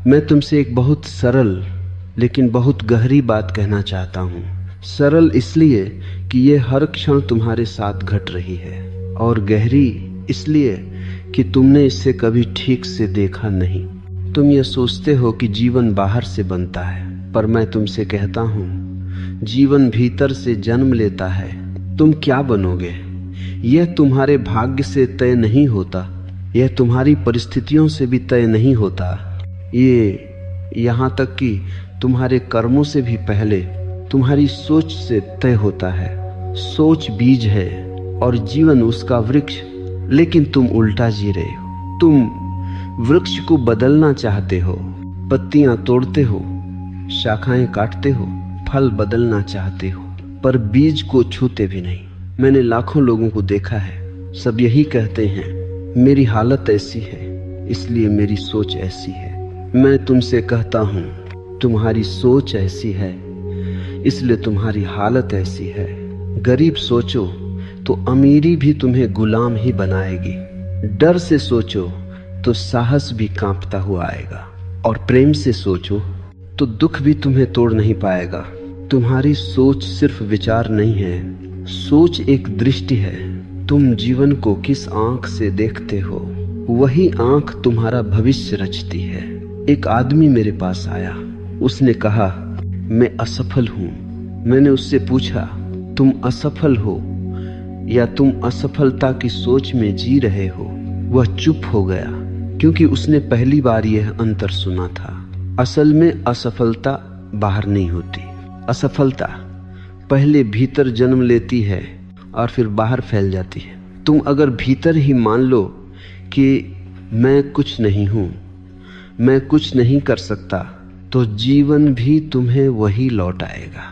मैं तुमसे एक बहुत सरल लेकिन बहुत गहरी बात कहना चाहता हूँ। सरल इसलिए कि ये हर क्षण तुम्हारे साथ घट रही है, और गहरी इसलिए कि तुमने इसे कभी ठीक से देखा नहीं। तुम ये सोचते हो कि जीवन बाहर से बनता है, पर मैं तुमसे कहता हूँ जीवन भीतर से जन्म लेता है। तुम क्या बनोगे यह तुम्हारे भाग्य से तय नहीं होता, यह तुम्हारी परिस्थितियों से भी तय नहीं होता, ये यहाँ तक कि तुम्हारे कर्मों से भी पहले तुम्हारी सोच से तय होता है। सोच बीज है और जीवन उसका वृक्ष, लेकिन तुम उल्टा जी रहे हो। तुम वृक्ष को बदलना चाहते हो, पत्तियां तोड़ते हो, शाखाएं काटते हो, फल बदलना चाहते हो, पर बीज को छूते भी नहीं। मैंने लाखों लोगों को देखा है, सब यही कहते हैं मेरी हालत ऐसी है इसलिए मेरी सोच ऐसी है। मैं तुमसे कहता हूँ तुम्हारी सोच ऐसी है इसलिए तुम्हारी हालत ऐसी है। गरीब सोचो तो अमीरी भी तुम्हें गुलाम ही बनाएगी। डर से सोचो तो साहस भी कांपता हुआ आएगा, और प्रेम से सोचो तो दुख भी तुम्हें तोड़ नहीं पाएगा। तुम्हारी सोच सिर्फ विचार नहीं है, सोच एक दृष्टि है। तुम जीवन को किस आंख से देखते हो, वही आंख तुम्हारा भविष्य रचती है। एक आदमी मेरे पास आया, उसने कहा मैं असफल हूं। मैंने उससे पूछा तुम असफल हो या तुम असफलता की सोच में जी रहे हो? वह चुप हो गया, क्योंकि उसने पहली बार यह अंतर सुना था। असल में असफलता बाहर नहीं होती, असफलता पहले भीतर जन्म लेती है और फिर बाहर फैल जाती है। तुम अगर भीतर ही मान लो कि मैं कुछ नहीं हूं, मैं कुछ नहीं कर सकता, तो जीवन भी तुम्हें वही लौट आएगा।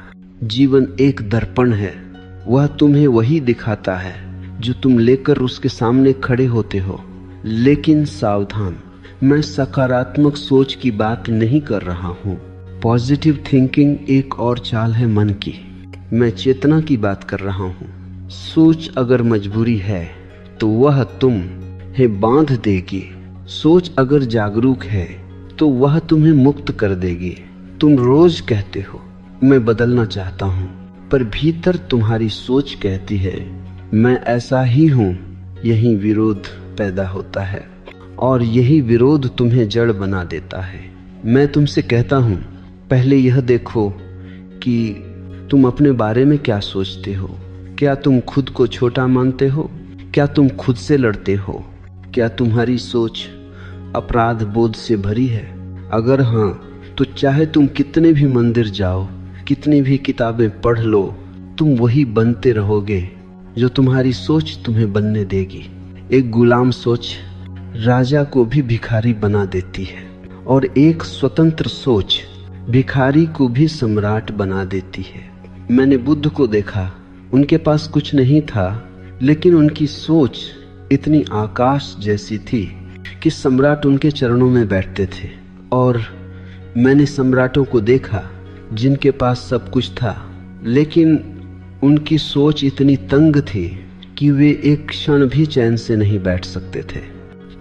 जीवन एक दर्पण है, वह तुम्हें वही दिखाता है जो तुम लेकर उसके सामने खड़े होते हो। लेकिन सावधान, मैं सकारात्मक सोच की बात नहीं कर रहा हूँ। पॉजिटिव थिंकिंग एक और चाल है मन की। मैं चेतना की बात कर रहा हूँ। सोच अगर मजबूरी है तो वह तुम्हें बांध देगी। सोच अगर जागरूक है तो वह तुम्हें मुक्त कर देगी। तुम रोज कहते हो मैं बदलना चाहता हूँ, पर भीतर तुम्हारी सोच कहती है मैं ऐसा ही हूँ। यही विरोध पैदा होता है और यही विरोध तुम्हें जड़ बना देता है। मैं तुमसे कहता हूँ पहले यह देखो कि तुम अपने बारे में क्या सोचते हो। क्या तुम खुद को छोटा मानते हो? क्या तुम खुद से लड़ते हो? क्या तुम्हारी सोच अपराध बोध से भरी है? अगर हाँ, तो चाहे तुम कितने भी मंदिर जाओ, कितनी भी किताबें पढ़ लो, तुम वही बनते रहोगे जो तुम्हारी सोच तुम्हें बनने देगी। एक गुलाम सोच राजा को भी भिखारी बना देती है, और एक स्वतंत्र सोच भिखारी को भी सम्राट बना देती है। मैंने बुद्ध को देखा, उनके पास कुछ नहीं था, लेकिन उनकी सोच इतनी आकाश जैसी थी कि सम्राट उनके चरणों में बैठते थे। और मैंने सम्राटों को देखा जिनके पास सब कुछ था, लेकिन उनकी सोच इतनी तंग थी कि वे एक क्षण भी चैन से नहीं बैठ सकते थे।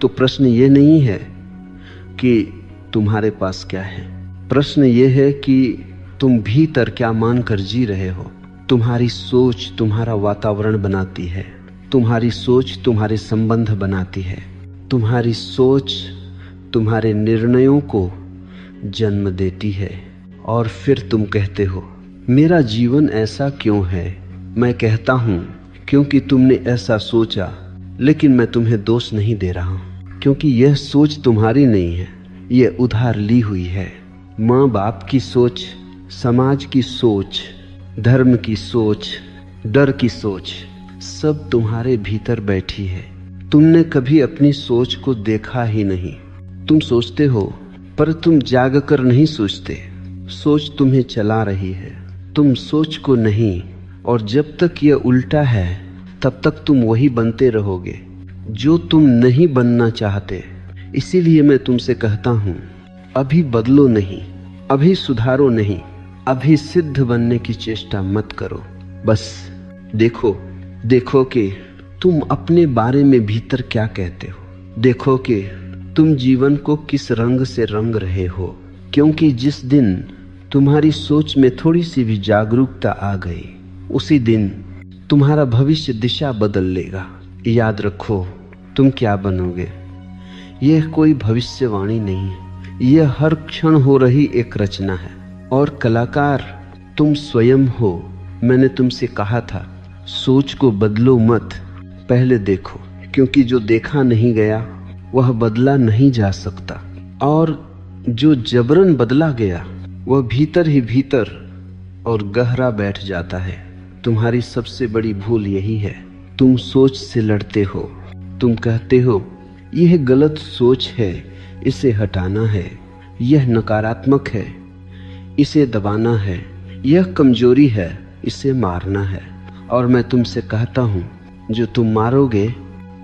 तो प्रश्न ये नहीं है कि तुम्हारे पास क्या है, प्रश्न ये है कि तुम भीतर क्या मानकर जी रहे हो। तुम्हारी सोच तुम्हारा वातावरण बनाती है, तुम्हारी सोच तुम्हारे संबंध बनाती है, तुम्हारी सोच तुम्हारे निर्णयों को जन्म देती है। और फिर तुम कहते हो मेरा जीवन ऐसा क्यों है? मैं कहता हूँ क्योंकि तुमने ऐसा सोचा, लेकिन मैं तुम्हें दोष नहीं दे रहा हूँ, क्योंकि यह सोच तुम्हारी नहीं है, यह उधार ली हुई है। माँ बाप की सोच, समाज की सोच, धर्म की सोच, डर की सोच, सब तुम्हारे भीतर बैठी है। तुमने कभी अपनी सोच को देखा ही नहीं। तुम सोचते हो पर तुम जाग कर नहीं सोचते। सोच तुम्हें चला रही है, तुम सोच को नहीं। और जब तक यह उल्टा है तब तक तुम वही बनते रहोगे जो तुम नहीं बनना चाहते। इसीलिए मैं तुमसे कहता हूँ अभी बदलो नहीं, अभी सुधारो नहीं, अभी सिद्ध बनने की चेष्टा मत करो। बस देखो कि तुम अपने बारे में भीतर क्या कहते हो। देखो कि तुम जीवन को किस रंग से रंग रहे हो, क्योंकि जिस दिन तुम्हारी सोच में थोड़ी सी भी जागरूकता आ गई, उसी दिन तुम्हारा भविष्य दिशा बदल लेगा। याद रखो तुम क्या बनोगे। यह कोई भविष्यवाणी नहीं है, यह हर क्षण हो रही एक रचना है। और कलाकार तुम स्वयं हो। मैंने तुमसे कहा था, सोच को बदलो मत, पहले देखो, क्योंकि जो देखा नहीं गया वह बदला नहीं जा सकता, और जो जबरन बदला गया वह भीतर ही भीतर और गहरा बैठ जाता है। तुम्हारी सबसे बड़ी भूल यही है, तुम सोच से लड़ते हो। तुम कहते हो यह गलत सोच है, इसे हटाना है, यह नकारात्मक है, इसे दबाना है, यह कमजोरी है, इसे मारना है। और मैं तुमसे कहता हूं, जो तुम मारोगे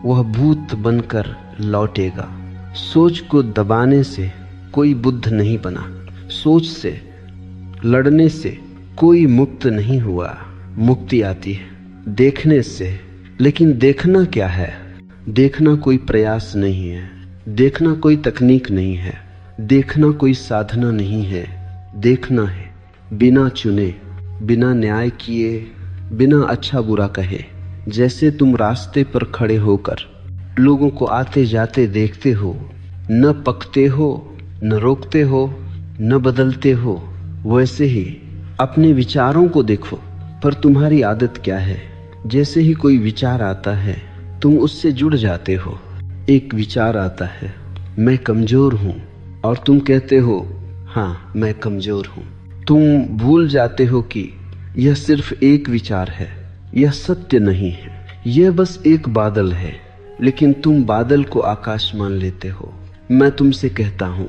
वह भूत बनकर लौटेगा। सोच को दबाने से कोई बुद्ध नहीं बना, सोच से लड़ने से कोई मुक्त नहीं हुआ। मुक्ति आती है देखने से। लेकिन देखना क्या है? देखना कोई प्रयास नहीं है, देखना कोई तकनीक नहीं है, देखना कोई साधना नहीं है। देखना है बिना चुने, बिना न्याय किए, बिना अच्छा बुरा कहे। जैसे तुम रास्ते पर खड़े होकर लोगों को आते जाते देखते हो, न पकते हो, न रोकते हो, न बदलते हो, वैसे ही अपने विचारों को देखो। पर तुम्हारी आदत क्या है? जैसे ही कोई विचार आता है तुम उससे जुड़ जाते हो। एक विचार आता है, मैं कमजोर हूं, और तुम कहते हो हाँ मैं कमजोर हूं। तुम भूल जाते हो कि यह सिर्फ एक विचार है, यह सत्य नहीं है, यह बस एक बादल है। लेकिन तुम बादल को आकाश मान लेते हो। मैं तुमसे कहता हूं,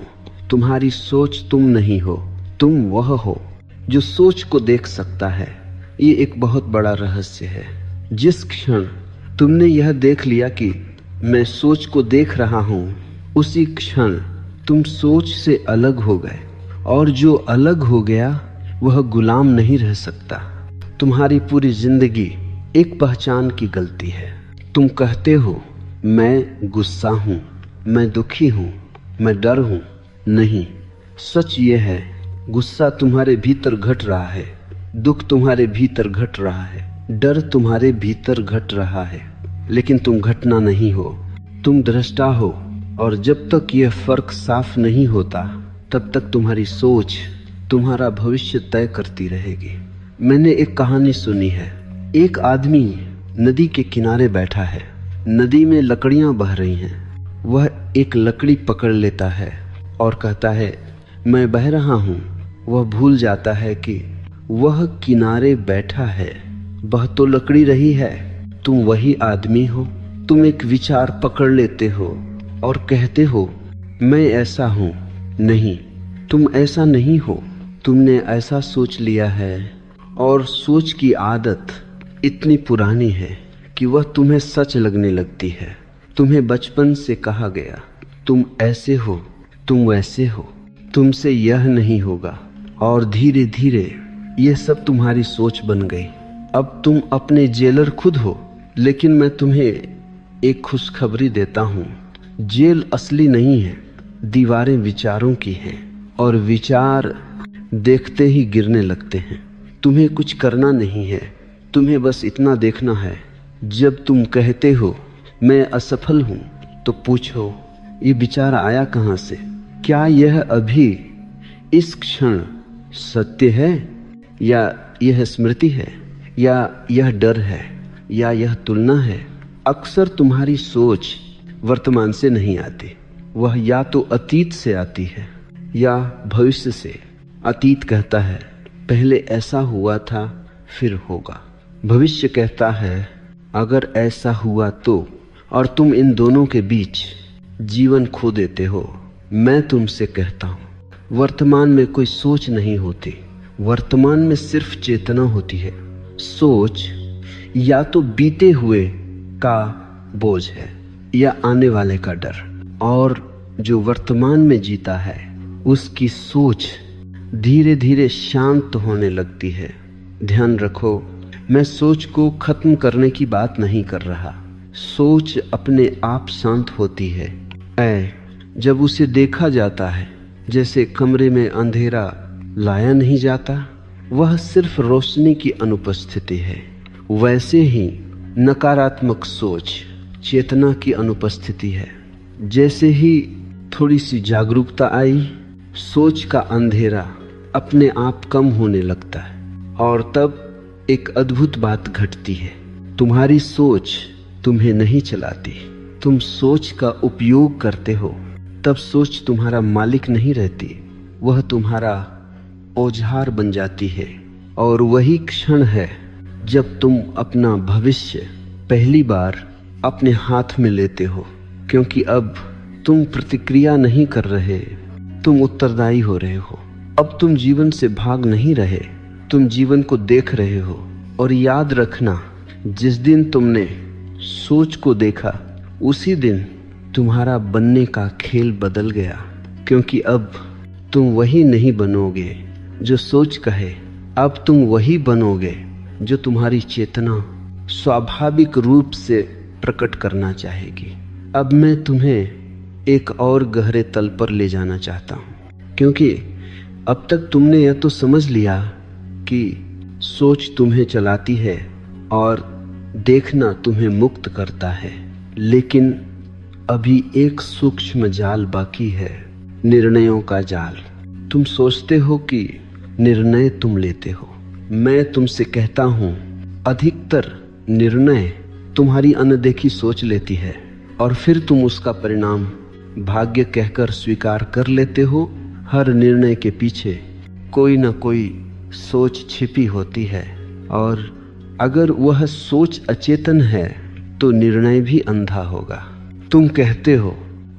तुम्हारी सोच तुम नहीं हो, तुम वह हो जो सोच को देख सकता है। ये एक बहुत बड़ा रहस्य है। जिस क्षण तुमने यह देख लिया कि मैं सोच को देख रहा हूं, उसी क्षण तुम सोच से अलग हो गए, और जो अलग हो गया वह गुलाम नहीं रह सकता। तुम्हारी पूरी जिंदगी एक पहचान की गलती है। तुम कहते हो मैं गुस्सा हूं, मैं दुखी हूं, मैं डर हूं। नहीं, सच ये है, गुस्सा तुम्हारे भीतर घट रहा है, दुख तुम्हारे भीतर घट रहा है, डर तुम्हारे भीतर घट रहा है। लेकिन तुम घटना नहीं हो, तुम दृष्टा हो। और जब तक यह फर्क साफ नहीं होता, तब तक तुम्हारी सोच तुम्हारा भविष्य तय करती रहेगी। मैंने एक कहानी सुनी है। एक आदमी नदी के किनारे बैठा है, नदी में लकड़ियां बह रही हैं। वह एक लकड़ी पकड़ लेता है और कहता है मैं बह रहा हूं। वह भूल जाता है कि वह किनारे बैठा है, बह तो लकड़ी रही है। तुम वही आदमी हो। तुम एक विचार पकड़ लेते हो और कहते हो मैं ऐसा हूं। नहीं, तुम ऐसा नहीं हो। तुमने ऐसा सोच लिया है, और सोच की आदत इतनी पुरानी है कि वह तुम्हें सच लगने लगती है। तुम्हें बचपन से कहा गया तुम ऐसे हो, तुम वैसे हो, तुमसे यह नहीं होगा, और धीरे धीरे यह सब तुम्हारी सोच बन गई। अब तुम अपने जेलर खुद हो। लेकिन मैं तुम्हें एक खुशखबरी देता हूं, जेल असली नहीं है, दीवारें विचारों की हैं, और विचार देखते ही गिरने लगते हैं। तुम्हें कुछ करना नहीं है, तुम्हें बस इतना देखना है। जब तुम कहते हो मैं असफल हूं, तो पूछो ये विचार आया कहां से? क्या यह अभी इस क्षण सत्य है, या यह स्मृति है, या यह डर है, या यह तुलना है? अक्सर तुम्हारी सोच वर्तमान से नहीं आती, वह या तो अतीत से आती है या भविष्य से। अतीत कहता है पहले ऐसा हुआ था, फिर होगा। भविष्य कहता है अगर ऐसा हुआ तो, और तुम इन दोनों के बीच जीवन खो देते हो। मैं तुमसे कहता हूं, वर्तमान में कोई सोच नहीं होती, वर्तमान में सिर्फ चेतना होती है। सोच या तो बीते हुए का बोझ है, या आने वाले का डर। और जो वर्तमान में जीता है, उसकी सोच धीरे धीरे शांत होने लगती है। ध्यान रखो, मैं सोच को खत्म करने की बात नहीं कर रहा। सोच अपने आप शांत होती है। ऐ जब उसे देखा जाता है जैसे कमरे में अंधेरा लाया नहीं जाता, वह सिर्फ रोशनी की अनुपस्थिति है। वैसे ही नकारात्मक सोच चेतना की अनुपस्थिति है। जैसे ही थोड़ी सी जागरूकता आई, सोच का अंधेरा अपने आप कम होने लगता है और तब एक अद्भुत बात घटती है। तुम्हारी सोच तुम्हें नहीं चलाती, तुम सोच का उपयोग करते हो। तब सोच तुम्हारा मालिक नहीं रहती, वह तुम्हारा औजार बन जाती है। और वही क्षण है जब तुम अपना भविष्य पहली बार अपने हाथ में लेते हो, क्योंकि अब तुम प्रतिक्रिया नहीं कर रहे, तुम उत्तरदायी हो रहे हो। अब तुम जीवन से भाग नहीं रहे, तुम जीवन को देख रहे हो। और याद रखना, जिस दिन तुमने सोच को देखा उसी दिन तुम्हारा बनने का खेल बदल गया, क्योंकि अब तुम वही नहीं बनोगे जो सोच कहे, अब तुम वही बनोगे जो तुम्हारी चेतना स्वाभाविक रूप से प्रकट करना चाहेगी। अब मैं तुम्हें एक और गहरे तल पर ले जाना चाहता हूं, क्योंकि अब तक तुमने यह तो समझ लिया कि सोच तुम्हें चलाती है और देखना तुम्हें मुक्त करता है, लेकिन अभी एक सूक्ष्म जाल बाकी है, निर्णयों का जाल। तुम सोचते हो कि निर्णय तुम लेते हो। मैं तुमसे कहता हूं, अधिकतर निर्णय तुम्हारी अनदेखी सोच लेती है और फिर तुम उसका परिणाम भाग्य कहकर स्वीकार कर लेते हो। हर निर्णय के पीछे कोई न कोई सोच छिपी होती है, और अगर वह सोच अचेतन है तो निर्णय भी अंधा होगा। तुम कहते हो,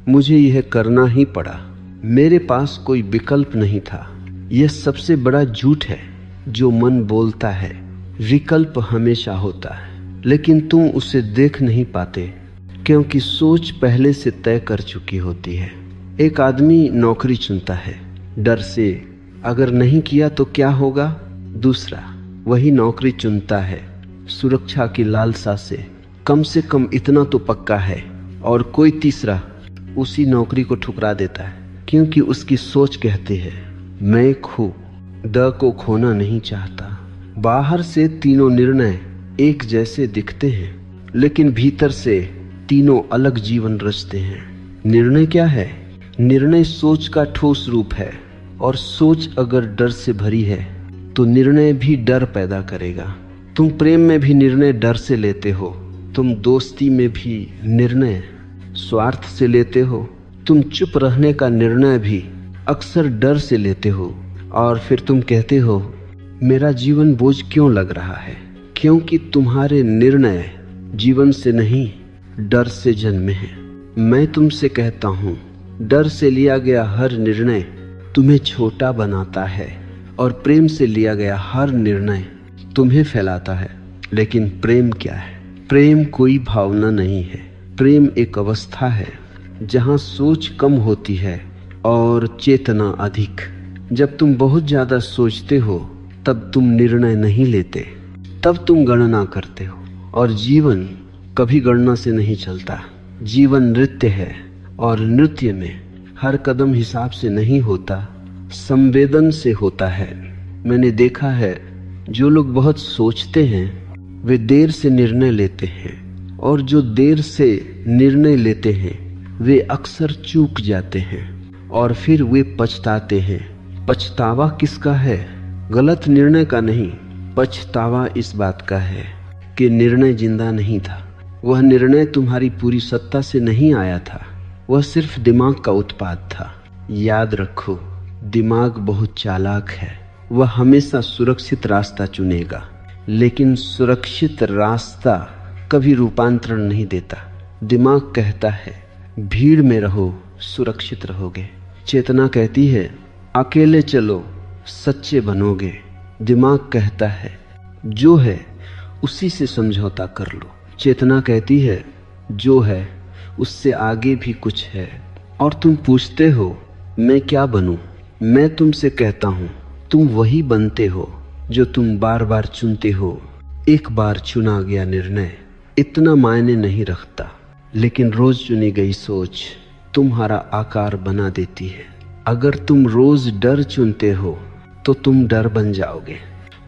मुझे यह करना ही पड़ा, मेरे पास कोई विकल्प नहीं था। यह सबसे बड़ा झूठ है जो मन बोलता है। विकल्प हमेशा होता है, लेकिन तुम उसे देख नहीं पाते, क्योंकि सोच पहले से तय कर चुकी होती है। एक आदमी नौकरी चुनता है डर से, अगर नहीं किया तो क्या होगा। दूसरा वही नौकरी चुनता है सुरक्षा की लालसा से कम इतना तो पक्का है, और कोई तीसरा उसी नौकरी को ठुकरा देता है, क्योंकि उसकी सोच कहती है, मैं द को खोना नहीं चाहता। बाहर से तीनों निर्णय एक जैसे दिखते हैं, लेकिन भीतर से तीनों अलग जीवन रचते हैं। निर्णय क्या है? निर्णय सोच का ठोस रूप है, और सोच अगर डर से भरी है तो निर्णय भी डर पैदा करेगा। तुम प्रेम में भी निर्णय डर से लेते हो, तुम दोस्ती में भी निर्णय स्वार्थ से लेते हो, तुम चुप रहने का निर्णय भी अक्सर डर से लेते हो, और फिर तुम कहते हो, मेरा जीवन बोझ क्यों लग रहा है? क्योंकि तुम्हारे निर्णय जीवन से नहीं, डर से जन्मे हैं। मैं तुमसे कहता हूँ, डर से लिया गया हर निर्णय तुम्हें छोटा बनाता है, और प्रेम से लिया गया हर निर्णय तुम्हें फैलाता है। लेकिन प्रेम क्या है? प्रेम कोई भावना नहीं है, प्रेम एक अवस्था है जहाँ सोच कम होती है और चेतना अधिक। जब तुम बहुत ज्यादा सोचते हो तब तुम निर्णय नहीं लेते, तब तुम गणना करते हो, और जीवन कभी गणना से नहीं चलता। जीवन नृत्य है, और नृत्य में हर कदम हिसाब से नहीं होता, संवेदन से होता है। मैंने देखा है, जो लोग बहुत सोचते हैं वे देर से निर्णय लेते हैं, और जो देर से निर्णय लेते हैं वे अक्सर चूक जाते हैं, और फिर वे पछताते हैं। पछतावा किसका है? गलत निर्णय का नहीं, पछतावा इस बात का है कि निर्णय जिंदा नहीं था। वह निर्णय तुम्हारी पूरी सत्ता से नहीं आया था, वह सिर्फ दिमाग का उत्पाद था। याद रखो, दिमाग बहुत चालाक है, वह हमेशा सुरक्षित रास्ता चुनेगा, लेकिन सुरक्षित रास्ता कभी रूपांतरण नहीं देता। दिमाग कहता है, भीड़ में रहो, सुरक्षित रहोगे। चेतना कहती है, अकेले चलो, सच्चे बनोगे। दिमाग कहता है, जो है उसी से समझौता कर लो। चेतना कहती है, जो है उससे आगे भी कुछ है। और तुम पूछते हो, मैं क्या बनूं? मैं तुमसे कहता हूं, तुम वही बनते हो जो तुम बार बार चुनते हो। एक बार चुना गया निर्णय इतना मायने नहीं रखता, लेकिन रोज चुनी गई सोच तुम्हारा आकार बना देती है। अगर तुम रोज डर चुनते हो तो तुम डर बन जाओगे।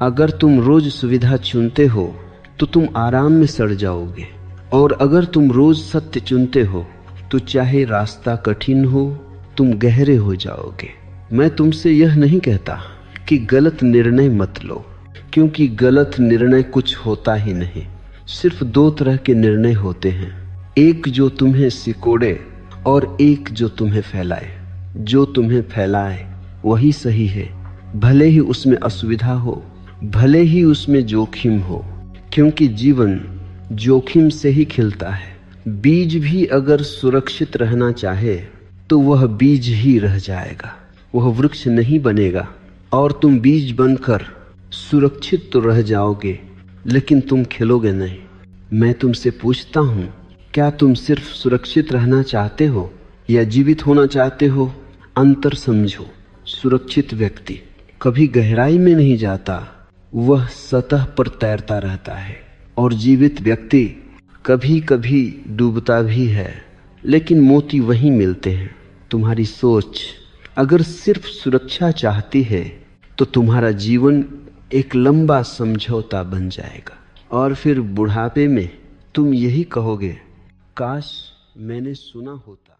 अगर तुम रोज सुविधा चुनते हो तो तुम आराम में सड़ जाओगे। और अगर तुम रोज सत्य चुनते हो तो चाहे रास्ता कठिन हो तुम गहरे हो जाओगे। मैं तुमसे यह नहीं कहता कि गलत निर्णय मत लो, क्योंकि गलत निर्णय कुछ होता ही नहीं। सिर्फ दो तरह के निर्णय होते हैं, एक जो तुम्हें सिकोड़े और एक जो तुम्हें फैलाए। जो तुम्हें फैलाए वही सही है, भले ही उसमें असुविधा हो, भले ही उसमें जोखिम हो, क्योंकि जीवन जोखिम से ही खिलता है। बीज भी अगर सुरक्षित रहना चाहे तो वह बीज ही रह जाएगा, वह वृक्ष नहीं बनेगा। और तुम बीज बनकर सुरक्षित तो रह जाओगे लेकिन तुम खिलोगे नहीं। मैं तुमसे पूछता हूँ, क्या तुम सिर्फ सुरक्षित रहना चाहते हो या जीवित होना चाहते हो? अंतर समझो। सुरक्षित व्यक्ति कभी गहराई में नहीं जाता, वह सतह पर तैरता रहता है। और जीवित व्यक्ति कभी कभी डूबता भी है, लेकिन मोती वहीं मिलते हैं। तुम्हारी सोच अगर सिर्फ सुरक्षा चाहती है तो तुम्हारा जीवन एक लंबा समझौता बन जाएगा। और फिर बुढ़ापे में तुम यही कहोगे, काश मैंने सुना होता।